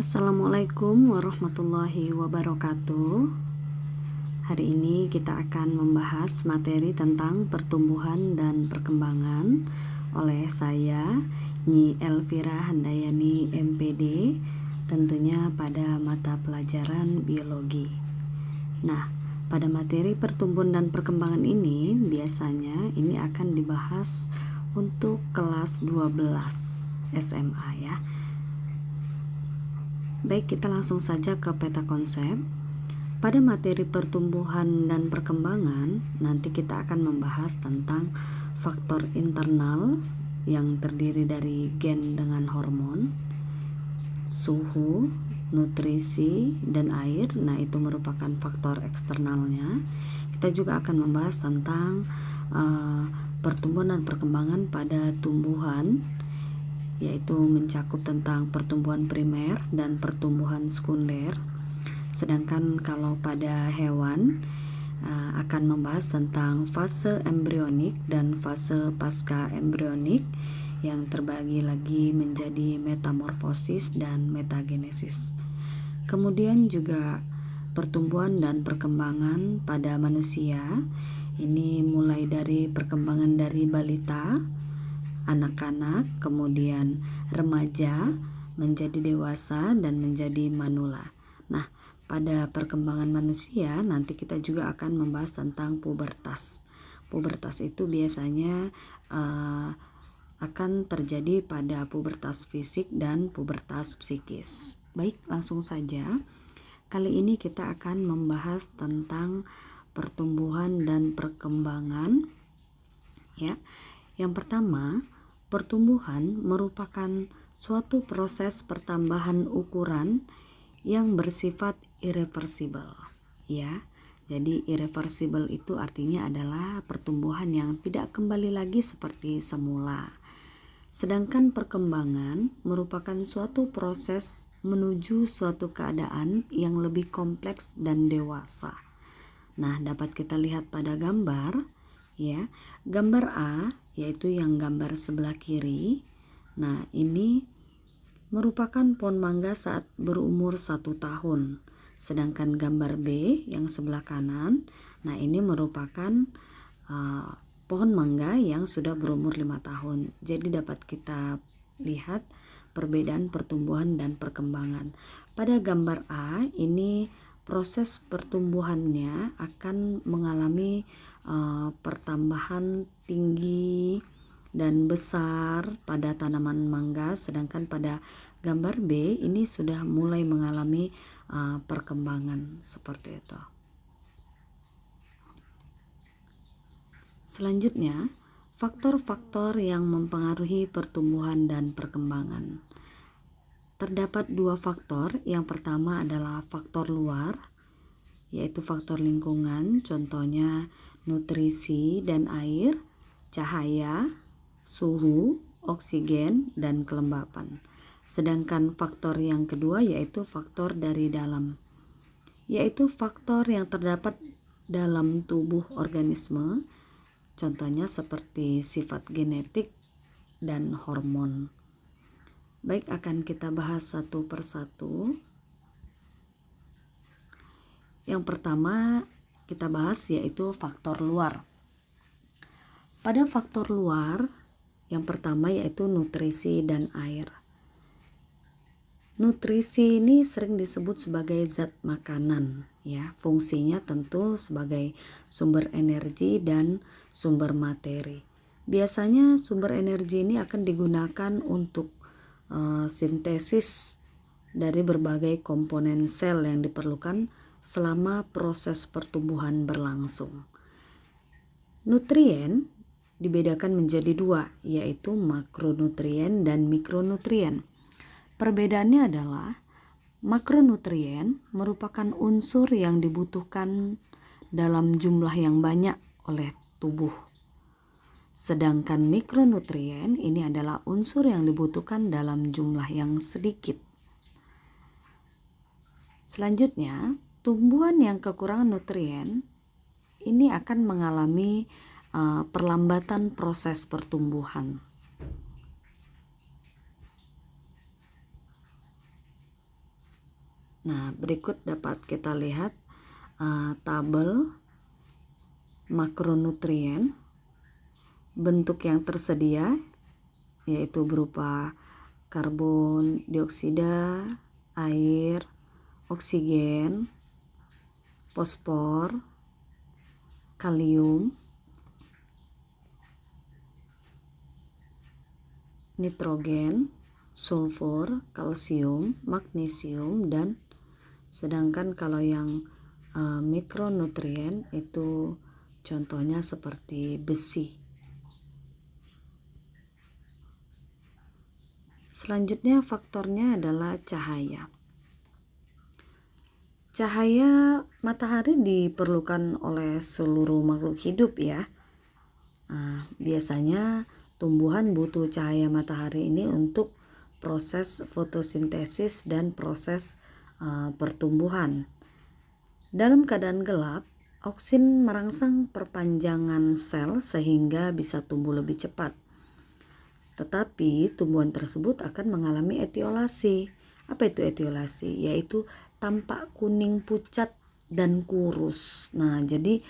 Assalamualaikum warahmatullahi wabarakatuh. Hari ini kita akan membahas materi tentang pertumbuhan dan perkembangan oleh saya, Nyi Elvira Handayani MPD, tentunya pada mata pelajaran biologi. Nah, pada materi pertumbuhan dan perkembangan ini biasanya ini akan dibahas untuk kelas 12 SMA ya. Baik, kita langsung saja ke peta konsep. Pada materi pertumbuhan dan perkembangan, nanti kita akan membahas tentang faktor internal yang terdiri dari gen dengan hormon, suhu, nutrisi, dan air. Nah, itu merupakan faktor eksternalnya. Kita juga akan membahas tentang pertumbuhan dan perkembangan pada tumbuhan, yaitu mencakup tentang pertumbuhan primer dan pertumbuhan sekunder. Sedangkan kalau pada hewan akan membahas tentang fase embrionik dan fase pasca embrionik yang terbagi lagi menjadi metamorfosis dan metagenesis. Kemudian juga pertumbuhan dan perkembangan pada manusia, ini mulai dari perkembangan dari balita, anak-anak, kemudian remaja, menjadi dewasa, dan menjadi manula. Nah, pada perkembangan manusia nanti kita juga akan membahas tentang pubertas. Pubertas itu biasanya akan terjadi pada pubertas fisik dan pubertas psikis. Baik, langsung saja. Kali ini kita akan membahas tentang pertumbuhan dan perkembangan ya. Yang pertama, pertumbuhan merupakan suatu proses pertambahan ukuran yang bersifat irreversibel, ya. Jadi irreversibel itu artinya adalah pertumbuhan yang tidak kembali lagi seperti semula. Sedangkan perkembangan merupakan suatu proses menuju suatu keadaan yang lebih kompleks dan dewasa. Nah, dapat kita lihat pada gambar, ya. Gambar A yaitu yang gambar sebelah kiri. Nah, ini merupakan pohon mangga saat berumur 1 tahun. Sedangkan gambar B yang sebelah kanan, nah ini merupakan pohon mangga yang sudah berumur 5 tahun. Jadi dapat kita lihat perbedaan pertumbuhan dan perkembangan. Pada gambar A ini proses pertumbuhannya akan mengalami pertambahan tinggi dan besar pada tanaman mangga, sedangkan pada gambar B ini sudah mulai mengalami perkembangan seperti itu. Selanjutnya, faktor-faktor yang mempengaruhi pertumbuhan dan perkembangan. Terdapat 2 faktor. Yang pertama adalah faktor luar, yaitu faktor lingkungan, contohnya nutrisi dan air, cahaya, suhu, oksigen, dan kelembapan. Sedangkan faktor yang kedua yaitu faktor dari dalam, yaitu faktor yang terdapat dalam tubuh organisme, contohnya seperti sifat genetik dan hormon. Baik, akan kita bahas satu persatu. Yang pertama kita bahas yaitu faktor luar. Pada faktor luar, yang pertama yaitu nutrisi dan air. Nutrisi ini sering disebut sebagai zat makanan, ya. Fungsinya tentu sebagai sumber energi dan sumber materi. Biasanya sumber energi ini akan digunakan untuk sintesis dari berbagai komponen sel yang diperlukan selama proses pertumbuhan berlangsung. Nutrien dibedakan menjadi 2, yaitu makronutrien dan mikronutrien. Perbedaannya adalah makronutrien merupakan unsur yang dibutuhkan dalam jumlah yang banyak oleh tubuh. Sedangkan mikronutrien ini adalah unsur yang dibutuhkan dalam jumlah yang sedikit. Selanjutnya, tumbuhan yang kekurangan nutrien ini akan mengalami perlambatan proses pertumbuhan. Nah, berikut dapat kita lihat tabel makronutrien bentuk yang tersedia, yaitu berupa karbon dioksida, air, oksigen, fosfor, kalium, nitrogen, sulfur, kalsium, magnesium, dan sedangkan kalau yang mikronutrien itu contohnya seperti besi. Selanjutnya faktornya adalah cahaya. Cahaya matahari diperlukan oleh seluruh makhluk hidup ya. Biasanya tumbuhan butuh cahaya matahari ini untuk proses fotosintesis dan proses pertumbuhan. Dalam keadaan gelap, oksin merangsang perpanjangan sel sehingga bisa tumbuh lebih cepat. Tetapi tumbuhan tersebut akan mengalami etiolasi. Apa itu etiolasi? Yaitu tampak kuning pucat dan kurus. Nah, jadi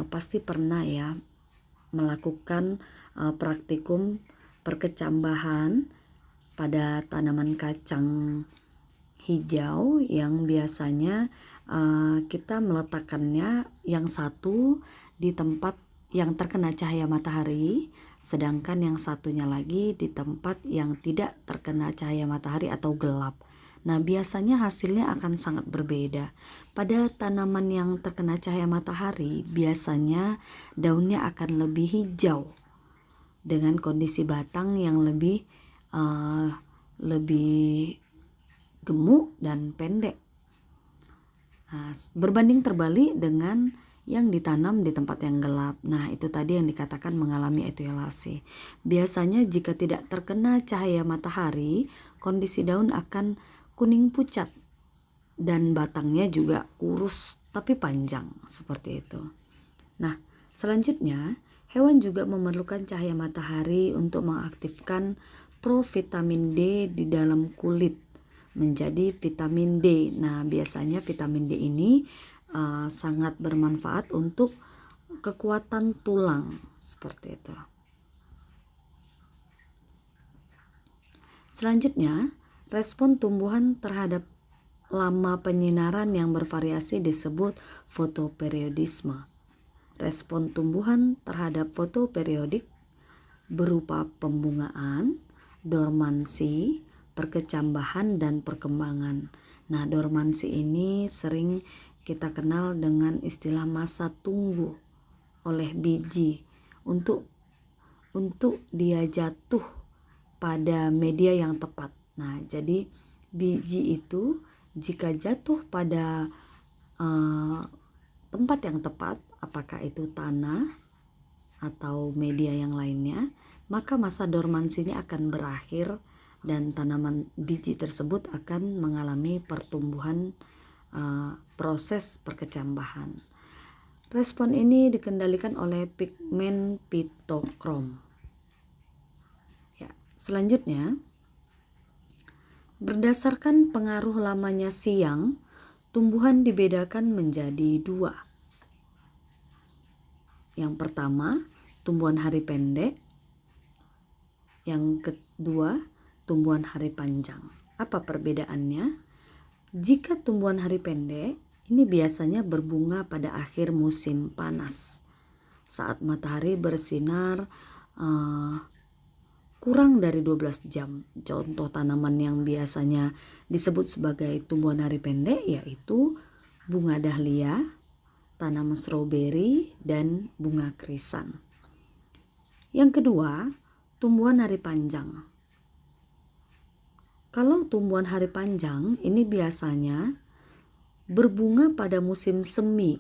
pasti pernah ya melakukan praktikum perkecambahan pada tanaman kacang hijau yang biasanya kita meletakkannya yang satu di tempat yang terkena cahaya matahari, sedangkan yang satunya lagi di tempat yang tidak terkena cahaya matahari atau gelap. Nah, biasanya hasilnya akan sangat berbeda. Pada tanaman yang terkena cahaya matahari, biasanya daunnya akan lebih hijau dengan kondisi batang yang lebih gemuk dan pendek. Nah, berbanding terbalik dengan yang ditanam di tempat yang gelap. Nah, itu tadi yang dikatakan mengalami etiolasi. Biasanya jika tidak terkena cahaya matahari, kondisi daun akan kuning pucat dan batangnya juga kurus tapi panjang seperti itu. Nah, selanjutnya hewan juga memerlukan cahaya matahari untuk mengaktifkan provitamin D di dalam kulit menjadi vitamin D. Nah, biasanya vitamin D ini sangat bermanfaat untuk kekuatan tulang seperti itu. Selanjutnya, respon tumbuhan terhadap lama penyinaran yang bervariasi disebut fotoperiodisme. Respon tumbuhan terhadap fotoperiodik berupa pembungaan, dormansi, perkecambahan, dan perkembangan. Nah, dormansi ini sering kita kenal dengan istilah masa tunggu oleh biji untuk dia jatuh pada media yang tepat. Nah, jadi biji itu jika jatuh pada tempat yang tepat, apakah itu tanah atau media yang lainnya, maka masa dormansinya akan berakhir dan tanaman biji tersebut akan mengalami pertumbuhan proses perkecambahan. Respon ini dikendalikan oleh pigmen pitokrom. Ya, selanjutnya, berdasarkan pengaruh lamanya siang, tumbuhan dibedakan menjadi dua. Yang pertama, tumbuhan hari pendek. Yang kedua, tumbuhan hari panjang. Apa perbedaannya? Jika tumbuhan hari pendek, ini biasanya berbunga pada akhir musim panas. Saat matahari bersinar kurang dari 12 jam. Contoh tanaman yang biasanya disebut sebagai tumbuhan hari pendek yaitu bunga dahlia, tanaman stroberi, dan bunga krisan. Yang kedua, tumbuhan hari panjang. Kalau tumbuhan hari panjang ini biasanya berbunga pada musim semi.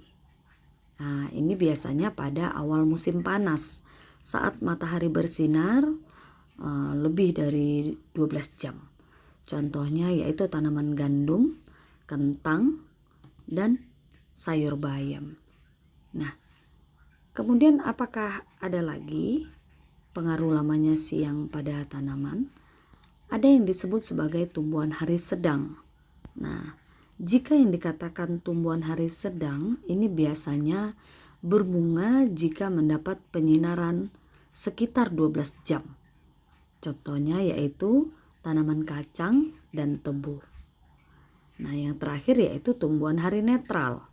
Nah, ini biasanya pada awal musim panas saat matahari bersinar lebih dari 12 jam. Contohnya yaitu tanaman gandum, kentang, dan sayur bayam. Nah, kemudian apakah ada lagi pengaruh lamanya siang pada tanaman? Ada yang disebut sebagai tumbuhan hari sedang. Nah, Jika yang dikatakan tumbuhan hari sedang ini biasanya berbunga jika mendapat penyinaran sekitar 12 jam. Contohnya yaitu tanaman kacang dan tebu. Nah, yang terakhir yaitu tumbuhan hari netral.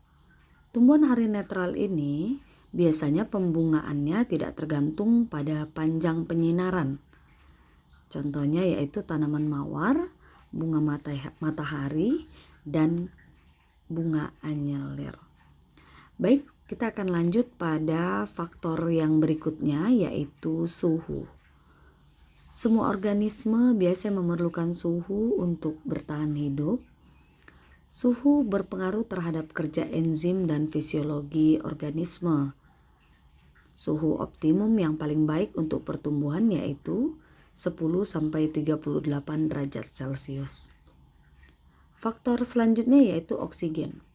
Tumbuhan hari netral ini biasanya pembungaannya tidak tergantung pada panjang penyinaran. Contohnya yaitu tanaman mawar, bunga matahari, dan bunga anyelir. Baik, kita akan lanjut pada faktor yang berikutnya yaitu suhu. Semua organisme biasanya memerlukan suhu untuk bertahan hidup. Suhu berpengaruh terhadap kerja enzim dan fisiologi organisme. Suhu optimum yang paling baik untuk pertumbuhan yaitu 10-38 derajat Celcius. Faktor selanjutnya yaitu oksigen.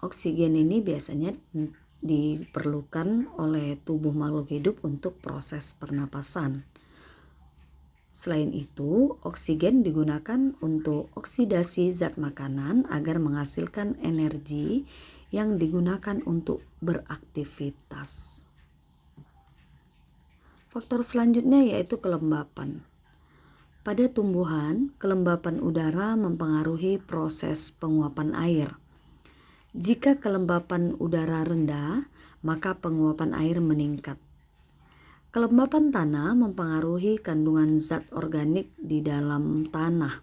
Oksigen ini biasanya diperlukan oleh tubuh makhluk hidup untuk proses pernapasan. Selain itu, oksigen digunakan untuk oksidasi zat makanan agar menghasilkan energi yang digunakan untuk beraktivitas. Faktor selanjutnya yaitu kelembapan. Pada tumbuhan, kelembapan udara mempengaruhi proses penguapan air. Jika kelembapan udara rendah, maka penguapan air meningkat. Kelembapan tanah mempengaruhi kandungan zat organik di dalam tanah.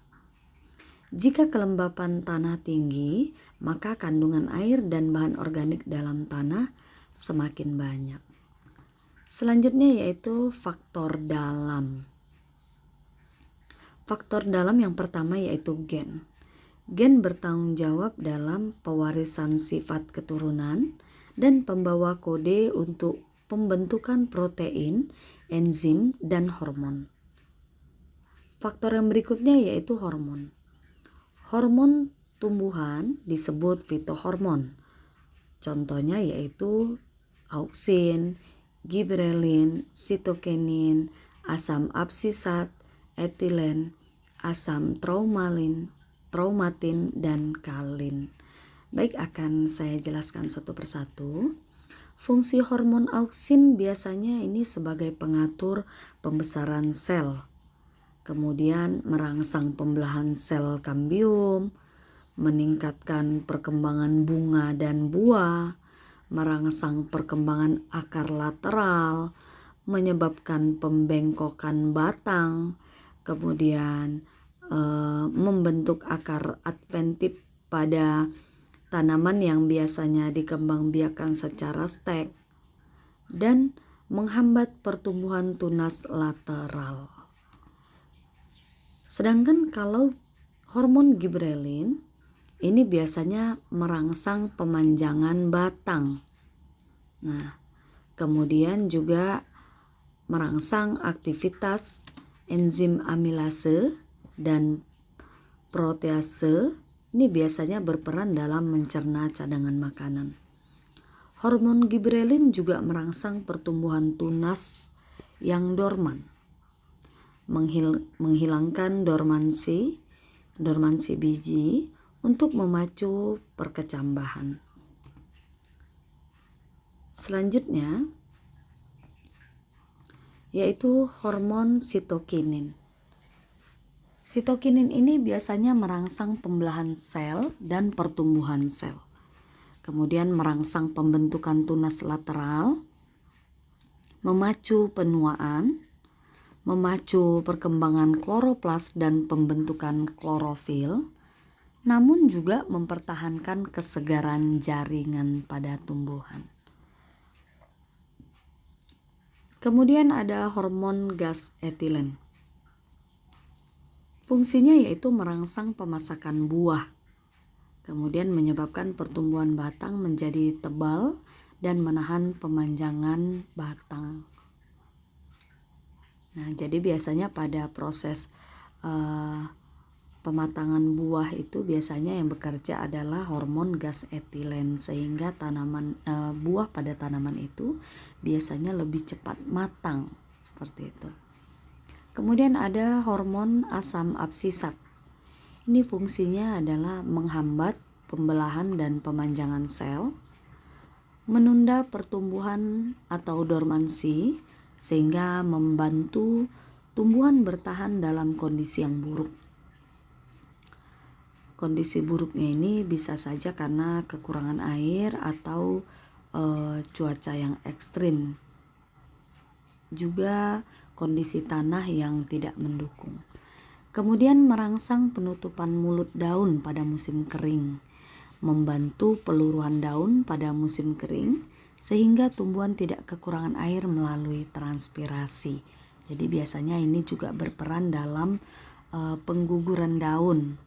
Jika kelembapan tanah tinggi, maka kandungan air dan bahan organik dalam tanah semakin banyak. Selanjutnya yaitu faktor dalam. Faktor dalam yang pertama yaitu gen. Gen bertanggung jawab dalam pewarisan sifat keturunan dan pembawa kode untuk pembentukan protein, enzim, dan hormon. Faktor yang berikutnya yaitu hormon. Hormon tumbuhan disebut fitohormon. Contohnya yaitu auksin, giberelin, sitokinin, asam absisat, etilen, asam traumatin, dan kalin. Baik, akan saya jelaskan satu persatu. Fungsi hormon auksin biasanya ini sebagai pengatur pembesaran sel, kemudian merangsang pembelahan sel kambium, meningkatkan perkembangan bunga dan buah, merangsang perkembangan akar lateral, menyebabkan pembengkokan batang, kemudian membentuk akar adventif pada tanaman yang biasanya dikembangbiakan secara stek, dan menghambat pertumbuhan tunas lateral. Sedangkan kalau hormon giberelin ini biasanya merangsang pemanjangan batang. Nah, kemudian juga merangsang aktivitas enzim amilase dan protease. Ini biasanya berperan dalam mencerna cadangan makanan. Hormon giberelin juga merangsang pertumbuhan tunas yang dorman, menghilangkan dormansi biji untuk memacu perkecambahan. Selanjutnya yaitu hormon sitokinin. Sitokinin ini biasanya merangsang pembelahan sel dan pertumbuhan sel. Kemudian merangsang pembentukan tunas lateral, memacu penuaan, memacu perkembangan kloroplas dan pembentukan klorofil, namun juga mempertahankan kesegaran jaringan pada tumbuhan. Kemudian ada hormon gas etilen. Fungsinya yaitu merangsang pemasakan buah, kemudian menyebabkan pertumbuhan batang menjadi tebal dan menahan pemanjangan batang. Nah, jadi biasanya pada proses pematangan buah itu biasanya yang bekerja adalah hormon gas etilen, sehingga buah pada tanaman itu biasanya lebih cepat matang seperti itu. Kemudian ada hormon asam absisat. Ini fungsinya adalah menghambat pembelahan dan pemanjangan sel, menunda pertumbuhan atau dormansi, sehingga membantu tumbuhan bertahan dalam kondisi yang buruk. Kondisi buruknya ini bisa saja karena kekurangan air atau cuaca yang ekstrim, juga kondisi tanah yang tidak mendukung. Kemudian merangsang penutupan mulut daun pada musim kering, membantu peluruhan daun pada musim kering sehingga tumbuhan tidak kekurangan air melalui transpirasi. Jadi biasanya ini juga berperan dalam pengguguran daun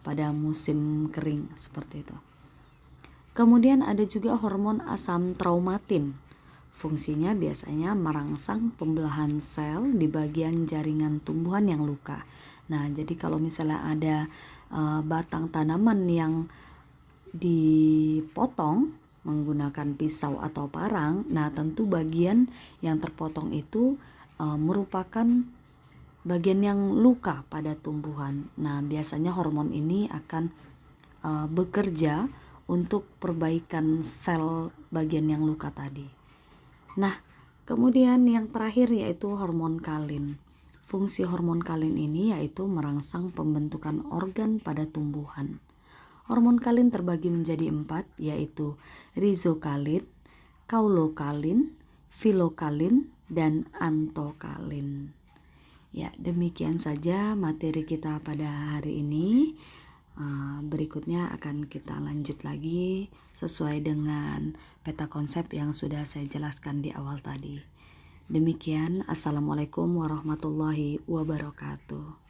pada musim kering seperti itu. Kemudian ada juga hormon asam traumatin. Fungsinya biasanya merangsang pembelahan sel di bagian jaringan tumbuhan yang luka. Nah, jadi kalau misalnya ada batang tanaman yang dipotong menggunakan pisau atau parang, nah tentu bagian yang terpotong itu merupakan bagian yang luka pada tumbuhan. Nah, biasanya hormon ini akan bekerja untuk perbaikan sel bagian yang luka tadi. Nah, kemudian yang terakhir yaitu hormon kalin. Fungsi hormon kalin ini yaitu merangsang pembentukan organ pada tumbuhan. Hormon kalin terbagi menjadi 4, yaitu rizokalin, kaulokalin, filokalin, dan antokalin. Ya, demikian saja materi kita pada hari ini. Berikutnya akan kita lanjut lagi sesuai dengan peta konsep yang sudah saya jelaskan di awal tadi. Demikian, Assalamualaikum warahmatullahi wabarakatuh.